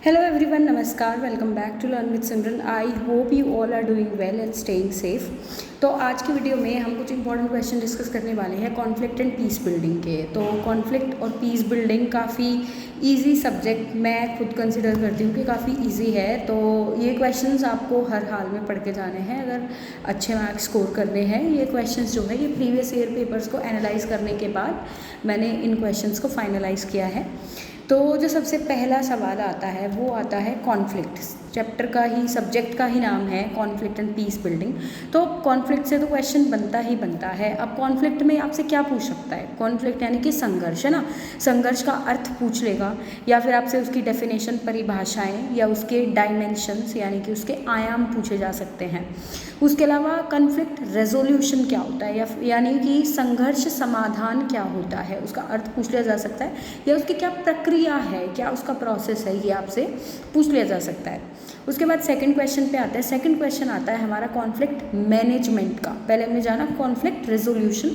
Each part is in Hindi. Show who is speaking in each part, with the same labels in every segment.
Speaker 1: Hello everyone, Namaskar. Welcome back to Learn with Simran. I hope you all are doing well and staying safe. तो आज की वीडियो में हम कुछ इंपॉर्टेंट क्वेश्चन डिस्कस करने वाले हैं कॉन्फ्लिक्ट एंड पीस बिल्डिंग के। तो कॉन्फ्लिक्ट और पीस बिल्डिंग काफ़ी इजी सब्जेक्ट मैं खुद कंसिडर करती हूँ कि काफ़ी इजी है। तो ये क्वेश्चंस आपको हर हाल में पढ़ के जाने हैं अगर अच्छे मार्क्स स्कोर करने हैं। ये क्वेश्चंस जो है ये प्रीवियस ईयर पेपर्स को एनालाइज करने के बाद मैंने इन क्वेश्चंस को फाइनलाइज किया है। तो जो सबसे पहला सवाल आता है वो आता है कॉन्फ्लिक्ट। चैप्टर का ही सब्जेक्ट का ही नाम है कॉन्फ्लिक्ट एंड पीस बिल्डिंग। तो कॉन्फ्लिक्ट से तो क्वेश्चन बनता ही बनता है। अब कॉन्फ्लिक्ट में आपसे क्या पूछ सकता है? कॉन्फ्लिक्ट यानी कि संघर्ष, है ना। संघर्ष का अर्थ पूछ लेगा या फिर आपसे उसकी डेफिनेशन, परिभाषाएं या उसके डायमेंशंस यानी कि उसके आयाम पूछे जा सकते हैं। उसके अलावा कॉन्फ्लिक्ट रेजोल्यूशन क्या होता है यानी कि संघर्ष समाधान क्या होता है, उसका अर्थ पूछ लिया जा सकता है या उसकी क्या प्रक्रिया है, क्या उसका प्रोसेस है, ये आपसे पूछ लिया जा सकता है। उसके बाद सेकंड क्वेश्चन पे आता है। सेकंड क्वेश्चन आता है हमारा कॉन्फ्लिक्ट मैनेजमेंट का। पहले हमने जाना कॉन्फ्लिक्ट रेजोल्यूशन,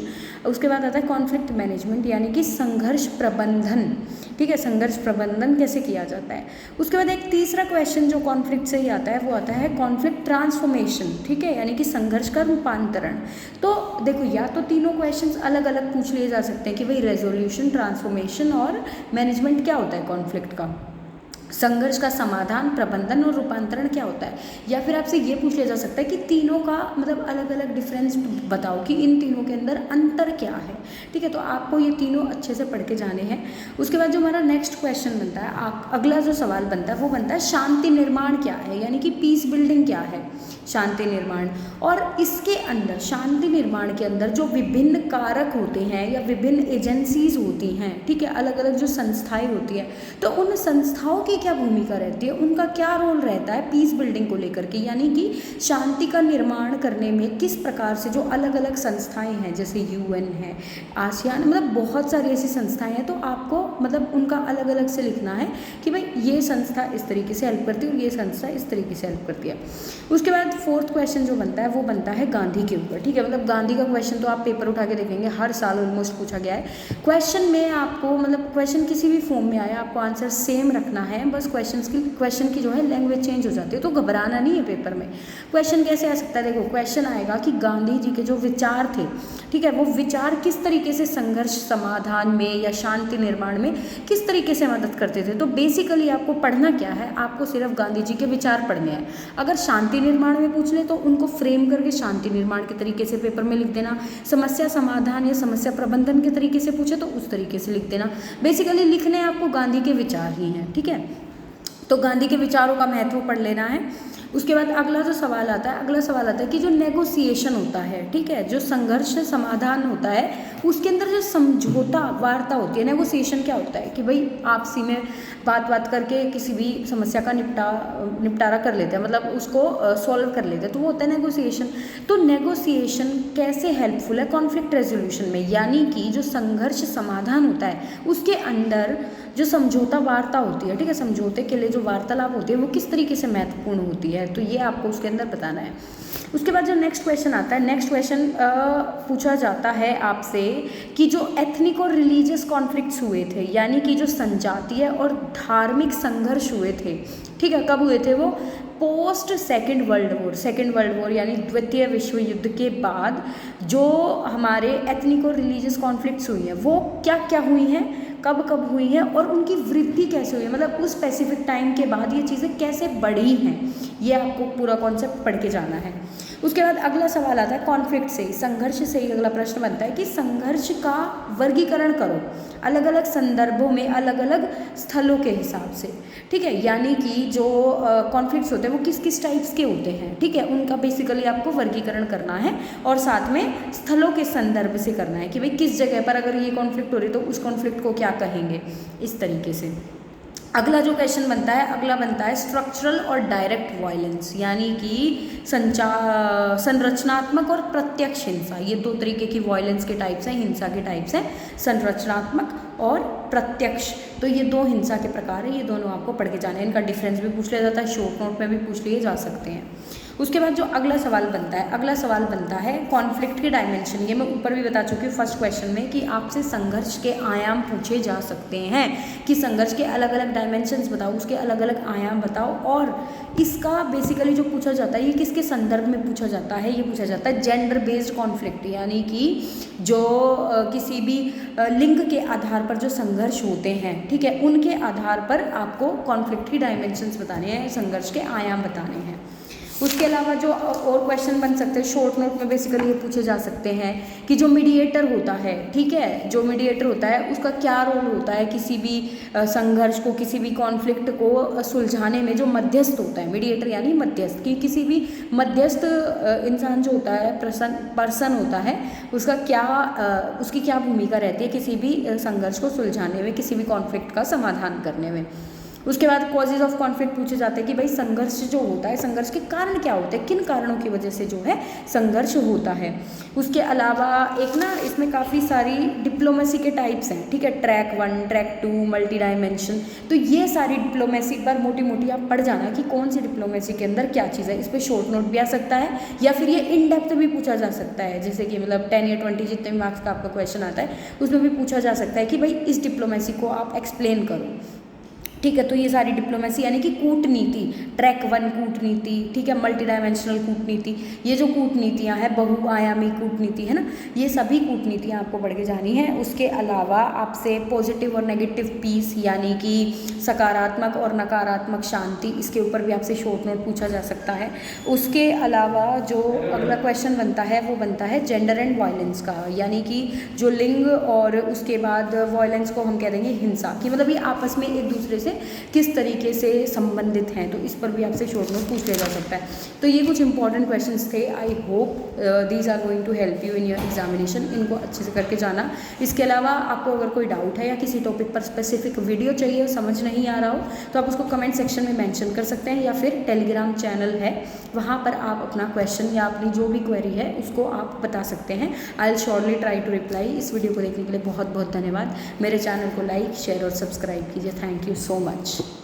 Speaker 1: उसके बाद आता है कॉन्फ्लिक्ट मैनेजमेंट यानी कि संघर्ष प्रबंधन। ठीक है, संघर्ष प्रबंधन कैसे किया जाता है। उसके बाद एक तीसरा क्वेश्चन जो कॉन्फ्लिक्ट से ही आता है वो आता है कॉन्फ्लिक्ट ट्रांसफॉर्मेशन। ठीक है, यानी कि संघर्ष का रूपांतरण। तो देखो, या तो तीनों क्वेश्चंस अलग अलग पूछ लिए जा सकते हैं कि भाई रेजोल्यूशन, ट्रांसफॉर्मेशन और मैनेजमेंट क्या होता है कॉन्फ्लिक्ट का, संघर्ष का समाधान, प्रबंधन और रूपांतरण क्या होता है। या फिर आपसे ये पूछ लिया जा सकता है कि तीनों का मतलब अलग अलग डिफरेंस बताओ कि इन तीनों के अंदर अंतर क्या है। ठीक है, तो आपको ये तीनों अच्छे से पढ़ के जाने हैं। उसके बाद जो हमारा नेक्स्ट क्वेश्चन बनता है, अगला जो सवाल बनता है वो बनता है शांति निर्माण क्या है, यानी कि पीस बिल्डिंग क्या है, शांति निर्माण। और इसके अंदर शांति निर्माण के अंदर जो विभिन्न कारक होते हैं या विभिन्न एजेंसीज होती हैं, ठीक है, अलग अलग जो संस्थाएं होती हैं, तो उन संस्थाओं की क्या भूमिका रहती है, उनका क्या रोल रहता है पीस बिल्डिंग को लेकर के, यानी कि शांति का निर्माण करने में किस प्रकार से जो अलग अलग संस्थाएं हैं जैसे यूएन है, आसियान, मतलब बहुत सारी ऐसी संस्थाएं हैं। तो आपको मतलब उनका अलग अलग से लिखना है कि भाई ये संस्था इस तरीके से हेल्प करती है और ये संस्था इस तरीके से हेल्प करती है। उसके बाद फोर्थ क्वेश्चन जो बनता है वो बनता है गांधी के ऊपर। ठीक है, मतलब गांधी का क्वेश्चन तो आप पेपर उठा के देखेंगे, हर साल ऑलमोस्ट पूछा गया है। क्वेश्चन में आपको मतलब क्वेश्चन किसी भी फॉर्म में आया, आपको आंसर सेम रखना है, बस क्वेश्चन की जो है लैंग्वेज चेंज हो जाती है। तो घबराना नहीं है पेपर में। क्वेश्चन कैसे आ सकता है? देखो, क्वेश्चन आएगा कि गांधी जी के जो विचार थे, ठीक है, वो विचार किस तरीके से संघर्ष समाधान में या शांति निर्माण में किस तरीके से मदद करते थे। तो बेसिकली आपको पढ़ना क्या है, आपको सिर्फ गांधी जी के विचार पढ़ने हैं। अगर शांति निर्माण में पूछ ले तो उनको फ्रेम करके शांति निर्माण के तरीके से पेपर में लिख देना। समस्या समाधान या समस्या प्रबंधन के तरीके से पूछे तो उस तरीके से लिख देना। बेसिकली लिखने आपको गांधी के विचार ही हैं। ठीक है, तो गांधी के विचारों का महत्व पढ़ लेना है। उसके बाद अगला जो सवाल आता है, अगला सवाल आता है कि जो नेगोशिएशन होता है, ठीक है, जो संघर्ष समाधान होता है उसके अंदर जो समझौता वार्ता होती है, नेगोशिएशन क्या होता है कि भाई आपसी में बात करके किसी भी समस्या का निपटारा कर लेते हैं, मतलब उसको सॉल्व कर लेते हैं, तो वो होता है नेगोशिएशन। तो नेगोशिएशन कैसे हेल्पफुल है कॉन्फ्लिक्ट रेजोल्यूशन में, यानी कि जो संघर्ष समाधान होता है उसके अंदर जो समझौता वार्ता होती है, ठीक है, समझौते के लिए जो वार्तालाप होती है वो किस तरीके से महत्वपूर्ण होती है, तो ये आपको उसके अंदर बताना है। उसके बाद जो नेक्स्ट क्वेश्चन आता है, नेक्स्ट क्वेश्चन पूछा जाता है आपसे कि जो एथनिक और रिलीजियस कॉन्फ्लिक्ट्स हुए थे, यानी कि जो संजातीय और धार्मिक संघर्ष हुए थे, ठीक है, कब हुए थे वो? पोस्ट सेकेंड वर्ल्ड वॉर यानी द्वितीय विश्व युद्ध के बाद जो हमारे एथनिक और रिलीजियस कॉन्फ्लिक्ट्स हुई हैं वो क्या क्या हुई हैं, कब कब हुई है और उनकी वृद्धि कैसे हुई है, मतलब उस स्पेसिफिक टाइम के बाद ये चीज़ें कैसे बढ़ी हैं, ये आपको पूरा कॉन्सेप्ट पढ़ के जाना है। उसके बाद अगला सवाल आता है कॉन्फ्लिक्ट से ही, संघर्ष से ही अगला प्रश्न बनता है कि संघर्ष का वर्गीकरण करो अलग अलग संदर्भों में, अलग अलग स्थलों के हिसाब से। ठीक है, यानी कि जो कॉन्फ्लिक्ट्स होते हैं वो किस किस टाइप्स के होते हैं, ठीक है, उनका बेसिकली आपको वर्गीकरण करना है और साथ में स्थलों के संदर्भ से करना है कि भाई किस जगह पर अगर ये कॉन्फ्लिक्ट हो रही तो उस कॉन्फ्लिक्ट को क्या कहेंगे, इस तरीके से। अगला जो क्वेश्चन बनता है, अगला बनता है स्ट्रक्चरल और डायरेक्ट वायलेंस, यानी कि संरचनात्मक और प्रत्यक्ष हिंसा। ये दो तरीके की वायलेंस के टाइप्स हैं, हिंसा के टाइप्स हैं, संरचनात्मक और प्रत्यक्ष। तो ये दो हिंसा के प्रकार हैं, ये दोनों आपको पढ़ के जाने हैं। इनका डिफरेंस भी पूछ लिया जाता है, शॉर्ट नोट में भी पूछ लिए जा सकते हैं। उसके बाद जो अगला सवाल बनता है कॉन्फ्लिक्ट के डायमेंशन। ये मैं ऊपर भी बता चुकी हूँ फर्स्ट क्वेश्चन में कि आपसे संघर्ष के आयाम पूछे जा सकते हैं कि संघर्ष के अलग अलग डायमेंशंस बताओ, उसके अलग अलग आयाम बताओ। और इसका बेसिकली जो पूछा जाता है ये किसके संदर्भ में पूछा जाता है, ये पूछा जाता है जेंडर बेस्ड कॉन्फ्लिक्ट, यानी कि जो किसी भी लिंग के आधार पर जो संघर्ष होते हैं, ठीक है, उनके आधार पर आपको कॉन्फ्लिक्ट की डायमेंशंस बताने हैं, संघर्ष के आयाम बताने हैं। उसके अलावा जो और क्वेश्चन बन सकते हैं शॉर्ट नोट में बेसिकली ये पूछे जा सकते हैं कि जो मीडिएटर होता है, ठीक है, जो मीडिएटर होता है उसका क्या रोल होता है किसी भी संघर्ष को, किसी भी कॉन्फ्लिक्ट को सुलझाने में। जो मध्यस्थ होता है, मीडिएटर यानी मध्यस्थ, कि किसी भी मध्यस्थ इंसान जो होता है, पर्सन होता है, उसकी क्या भूमिका रहती है किसी भी संघर्ष को सुलझाने में, किसी भी कॉन्फ्लिक्ट का समाधान करने में। उसके बाद कॉजेज ऑफ कॉन्फ्लिक्ट पूछे जाते हैं कि भाई संघर्ष जो होता है, संघर्ष के कारण क्या होते हैं, किन कारणों की वजह से जो है संघर्ष होता है। उसके अलावा एक ना इसमें काफ़ी सारी डिप्लोमेसी के टाइप्स हैं, ठीक है, ट्रैक 1, ट्रैक 2, मल्टी डायमेंशन। तो ये सारी डिप्लोमेसी एक बार मोटी मोटी आप पढ़ जाना कि कौन सी डिप्लोमेसी के अंदर क्या चीज़ है। इस पर शॉर्ट नोट भी आ सकता है या फिर ये इन डेप्थ भी पूछा जा सकता है, जैसे कि मतलब 10 या 20 जितने मार्क्स का आपका क्वेश्चन आता है उसमें भी पूछा जा सकता है कि भाई इस डिप्लोमेसी को आप एक्सप्लेन करो, ठीक है। तो ये सारी डिप्लोमेसी यानी कि कूटनीति, ट्रैक 1 कूटनीति, ठीक है, मल्टी डायमेंशनल कूटनीति, ये जो कूटनीतियाँ हैं, बहुआयामी कूटनीति है ना, ये सभी कूटनीतियाँ आपको पढ़ के जानी है। उसके अलावा आपसे पॉजिटिव और नेगेटिव पीस यानी कि सकारात्मक और नकारात्मक शांति, इसके ऊपर भी आपसे शॉर्ट नोट पूछा जा सकता है। उसके अलावा जो अगला क्वेश्चन बनता है वो बनता है जेंडर एंड वायलेंस का, यानी कि जो लिंग और उसके बाद वायलेंस को हम कह देंगे हिंसा, कि मतलब ये आपस में एक दूसरे से किस तरीके से संबंधित हैं, तो इस पर भी आपसे शॉर्ट नोट पूछ लिया जा सकता है। तो ये कुछ इंपॉर्टेंट क्वेश्चंस थे। I hope these are going to help you in your examination. इनको अच्छे से करके जाना। इसके अलावा आपको अगर कोई डाउट है या किसी टॉपिक पर स्पेसिफिक वीडियो चाहिए, समझ नहीं आ रहा हो, तो आप उसको कमेंट सेक्शन में मेंशन कर सकते हैं, या फिर टेलीग्राम चैनल है वहाँ पर आप अपना क्वेश्चन या अपनी जो भी क्वेरी है उसको आप बता सकते हैं। I will surely try to reply. इस वीडियो को देखने के लिए बहुत बहुत धन्यवाद। मेरे चैनल को लाइक, शेयर और सब्सक्राइब कीजिए। Thank you so much.